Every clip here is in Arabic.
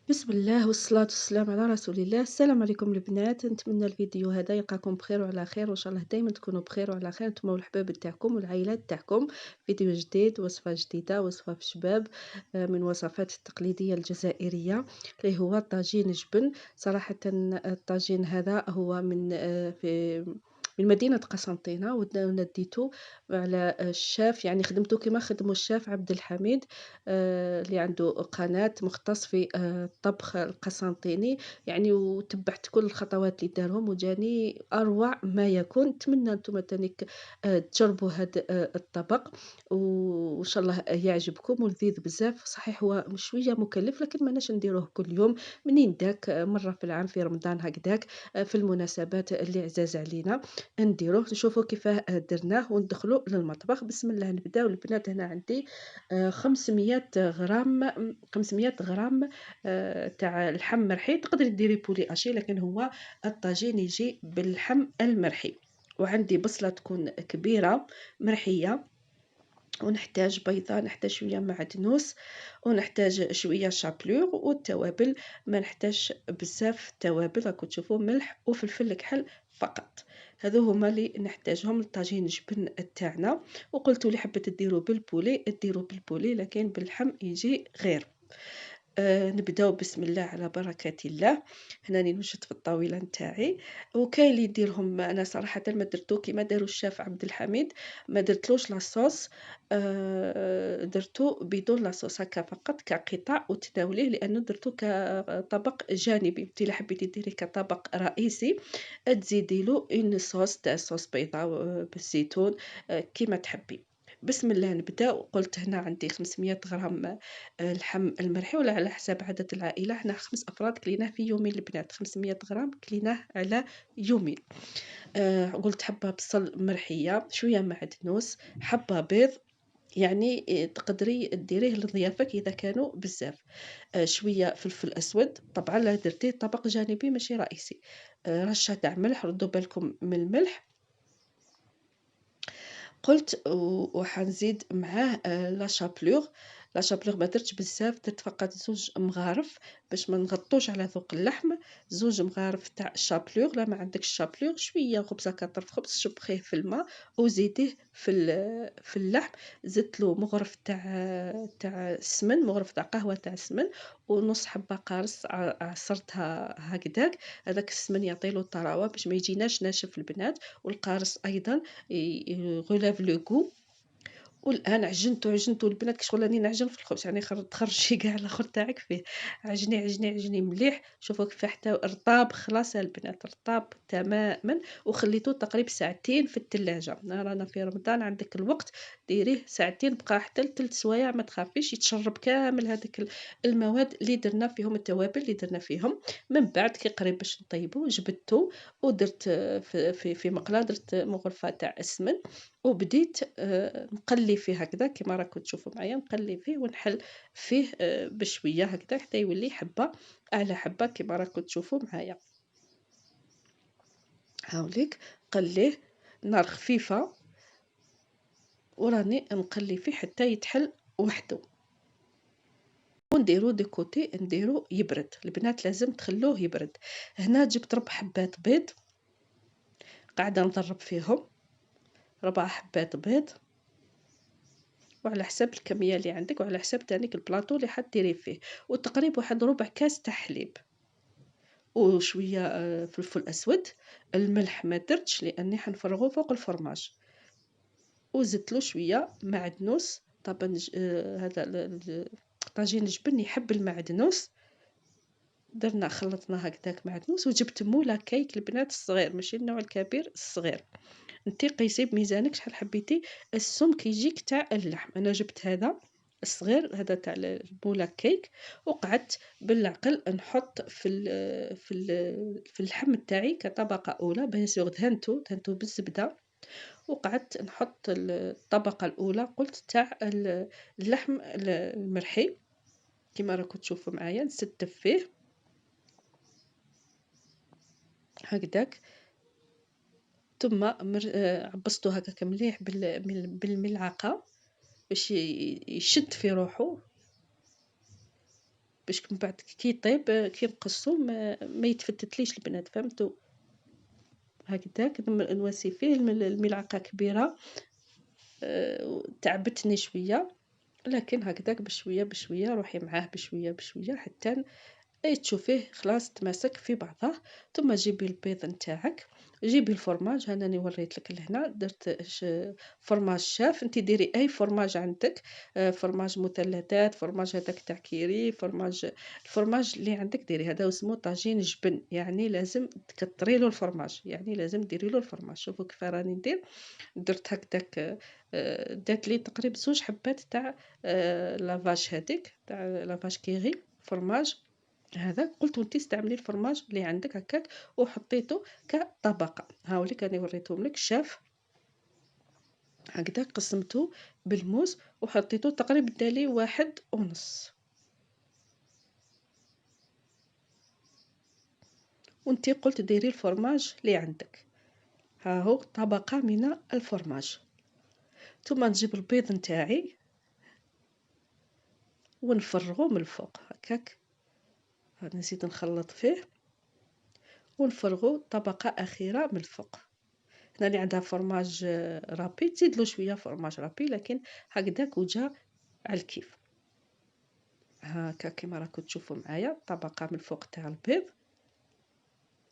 بسم الله والصلاة والسلام على رسول الله. السلام عليكم البنات، نتمنى الفيديو هذا يلقاكم بخير وعلى خير، وان شاء الله دائما تكونوا بخير وعلى خير نتوما والحباب تاعكم والعائلات تاعكم. فيديو جديد، وصفة جديدة، وصفة في شباب، من وصفات التقليدية الجزائرية اللي هو طاجين جبن. صراحة الطاجين هذا هو من مدينة قسنطينة، ونديته على الشاف، يعني خدمته كما خدموا الشاف عبد الحميد، اللي عنده قناة مختص في الطبخ القسنطيني يعني، وتبعت كل الخطوات اللي دارهم وجاني أروع ما يكون. نتمنى نتوما تانيك تجربوا هذا الطبق، وإن شاء الله يعجبكم ولذيذ بزاف. صحيح هو شوية مكلف، لكن ماناش نديروه كل يوم، منين داك مرة في العام في رمضان هكذاك، في المناسبات اللي عزاز علينا نديروه. نشوفوا كيفاه درناه وندخلوا للمطبخ. بسم الله نبداو البنات. هنا عندي 500 غرام، 500 غرام تاع اللحم مرحي. تقدري ديري بولي اشي، لكن هو الطاجين يجي باللحم المرحي. وعندي بصلة تكون كبيرة مرحية، ونحتاج بيضة، نحتاج شوية معدنوس، ونحتاج شوية شابلور والتوابل. ما نحتاج بزاف توابل، راكم تشوفوا ملح وفلفل كحل فقط. هذو هما اللي نحتاجهم لطاجين الجبن تاعنا. وقلتوا لي حبيت ديروا بالبولي ديروا بالبولي، لكن باللحم يجي غير. نبداو بسم الله على بركة الله. هنا راني نوجد في الطاولة نتاعي، وكاين اللي يديرهم. أنا صراحةً ما درتو كيما دارو الشيف عبد الحميد، ما درتلوش لاصوص، درتو بدون لاصوص هكا فقط كقطع وتناوليه، لأنه درتو كطبق جانبي. انت إلا حبيتي ديريه كطبق رئيسي تزيدي له صوص تاع صوص بيضاء بالزيتون، كيما تحبي. بسم الله نبداو. قلت هنا عندي 500 غرام اللحم المرحي، ولا على حساب عدد العائلة. حنا 5 أفراد كليناه في يومين البنات، 500 غرام كليناه على يومين. قلت حبة بصل مرحية، شوية معدنوس، حبة بيض، يعني تقدري ديريه لضيافك إذا كانوا بزاف. شوية فلفل أسود، طبعا لا درتيه طبق جانبي ماشي رئيسي. رشة تاع ملح، ردوا بالكم من الملح. قلت وحنزيد معاه لا شابلور. لا شابلور ما درتش بزاف، درت فقط 2 مغارف باش ما نغطوش على ذوق اللحم. 2 مغارف تاع الشابلور. لا ما عندكش شابلور، شويه خبزه كطرف خبز شبخيه في الماء وزيديه في اللحم. زدت له مغرف تاع السمن، مغرف تاع قهوه تاع السمن، ونص حبه قارص عصرتها هكذاك. هذاك السمن يعطي له طراوه باش ما يجيناش ناشف البنات، والقارص ايضا relève le goût. والآن عجنتو البنات كي شغل راني نعجن في الخبز، يعني تخرجي كاع الآخر تاعك فيه. عجنيه عجنيه عجنيه مليح. شوفوا كيف حتى رطاب، خلاص البنات رطاب تماما. وخليتوه تقريبا ساعتين في الثلاجة. رانا في رمضان، عندك الوقت ديريه ساعتين، بقى حتى ل3 سوايع ما تخافيش، يتشرب كامل هذاك المواد اللي درنا فيهم، التوابل اللي درنا فيهم. من بعد كي قريب باش نطيبو جبدته ودرت في مقلاة، درت مغرفة تاع السمن، وبديت نقلي فيه هكذا كيما راكم تشوفوا معايا. نقلي فيه ونحل فيه بشويه هكذا حتى يولي حبه على حبه كيما راكم تشوفوا معايا. هاوليك قليه نار خفيفه، وراني نقلي فيه حتى يتحل وحده. ونديرو دي كوتي، نديرو يبرد البنات، لازم تخلوه يبرد. هنا جبت 4 حبات بيض، قاعده نضرب فيهم 4 حبات بيض، وعلى حساب الكمية اللي عندك، وعلى حساب تانيك البلاطو اللي حديري فيه. وتقريبا واحد ربع كاس تاع حليب، وشوية فلفل أسود. الملح ما درتش لأني حنفرغه فوق الفرماج. وزدت له شوية معدنوس. طبعا هذا طاجين الجبن يحب المعدنوس. درنا خلطنا هكذاك معدنوس. وجبت مولا كيك البنات الصغير، ماشي النوع الكبير، الصغير. انتي قيسي بميزانك شحال حبيتي السمك يجيك تاع اللحم. انا جبت هذا الصغير، هذا تاع المولا كيك. وقعدت بالعقل نحط في اللحم تاعي كطبقه اولى. بيان سور دهنتو بالزبده، وقعدت نحط الطبقه الاولى قلت تاع اللحم المرحي كما راكم تشوفوا معايا. نستف فيه هكذاك، ثم عبصته هكاك مليح بالملعقه باش يشد في روحه باش من بعد كي يطيب كي نقصّو ما يتفتتليش البنات، فهمتوا؟ هكداك نواسي فيه الملعقة كبيرة. تعبتني شوية، لكن هكداك بشوية بشوية روحي معاه بشوية بشوية حتى تشوفيه خلاص تماسك في بعضه. ثم جيبي البيض نتاعك، جيبي الفرماج، هاناني وريت لك لهنا درت فرماج شاف، انت ديري اي فرماج عندك، فرماج مثلثات، فرماج هذاك تاع كيري، الفرماج اللي عندك ديري. هذا اسمه طاجين جبن، يعني لازم تكتري له الفرماج، يعني لازم ديري له الفرماج. شوفوا كيف راني ندير. درت هكداك، دات لي تقريبا 2 حبات تاع لافاش، هذيك تاع لافاش كيري فرماج هذا. قلت وانتي استعملي الفرماج اللي عندك هكاك وحطيته كطبقه. هاوليك راني وريتهم لك شاف هكذا، قسمته بالموس وحطيته تقريبا دالي 1.5. وانتي قلت ديري الفرماج اللي عندك، ها هو طبقه من الفرماج. ثم نجيب البيض نتاعي ونفرغه من الفوق هكاك، نزيد نخلط فيه ونفرغو طبقة أخيرة من الفوق. هنا اللي عندها فرماج رابي تزيدلو شوية فرماج رابي، لكن هكداك وجا على الكيف. هاكا كيما راكم تشوفوا معايا طبقة من الفوق تاع البيض.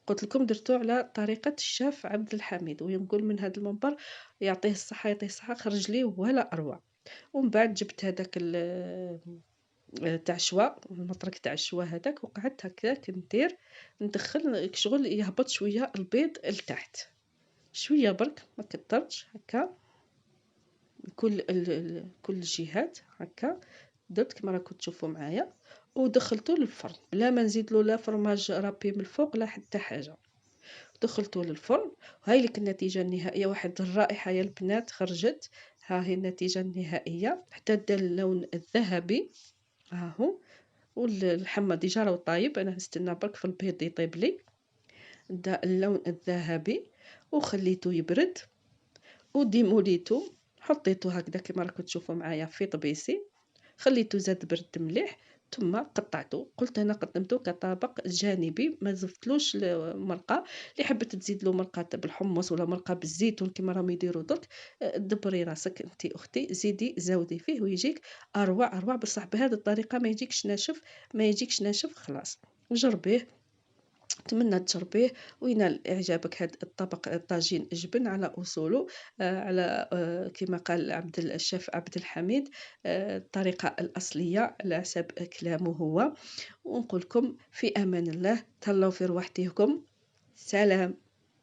قلت لكم درتو على طريقة الشاف عبد الحميد، ونقول من هذا المنبر يعطيه الصحة يعطيه الصحة، خرج لي ولا أروع. ومن بعد جبت هذاك تاع الشوا، المطرق تاع الشوا هذاك، وقعدت هكاك ندخل شغل يهبط شويه البيض لتحت، شويه برك ما كترتش هكا كل الجهات هكا. درت كما راكم تشوفوا معايا ودخلته للفرن بلا ما نزيد له لا فرماج رابي من الفوق لا حتى حاجه. دخلته للفرن وهاي لك النتيجه النهائيه. واحد الرائحه يا البنات خرجت. ها هي النتيجه النهائيه حتى دا اللون الذهبي. ها هو. واللحم ديجا راهو طايب، انا نستنى برك في البيض يطيب لي. دا اللون الذهبي وخليته يبرد وديموليتو، حطيته هكذا كما راكم تشوفوا معايا في طبيسي، خليته زاد برد مليح. ثم قطعته. قلت انا قدمته كطبق جانبي، ما زفتلوش مرقه. اللي حبت تزيد له مرقه بالحمص ولا مرقه بالزيتون كما راهم يديروا درك، دبري راسك انت اختي، زيدي زودي فيه ويجيك اروع اروع. بصح بهذه الطريقه ما يجيكش ناشف، ما يجيكش ناشف خلاص. جربيه، نتمنى تجربيه وينال اعجابك هذا الطبق طاجين جبن على اصوله، على كما قال الشيف عبد الحميد، الطريقه الاصليه على حسب كلامه هو. ونقول لكم في امان الله، تهلاو في رواحتكم. سلام.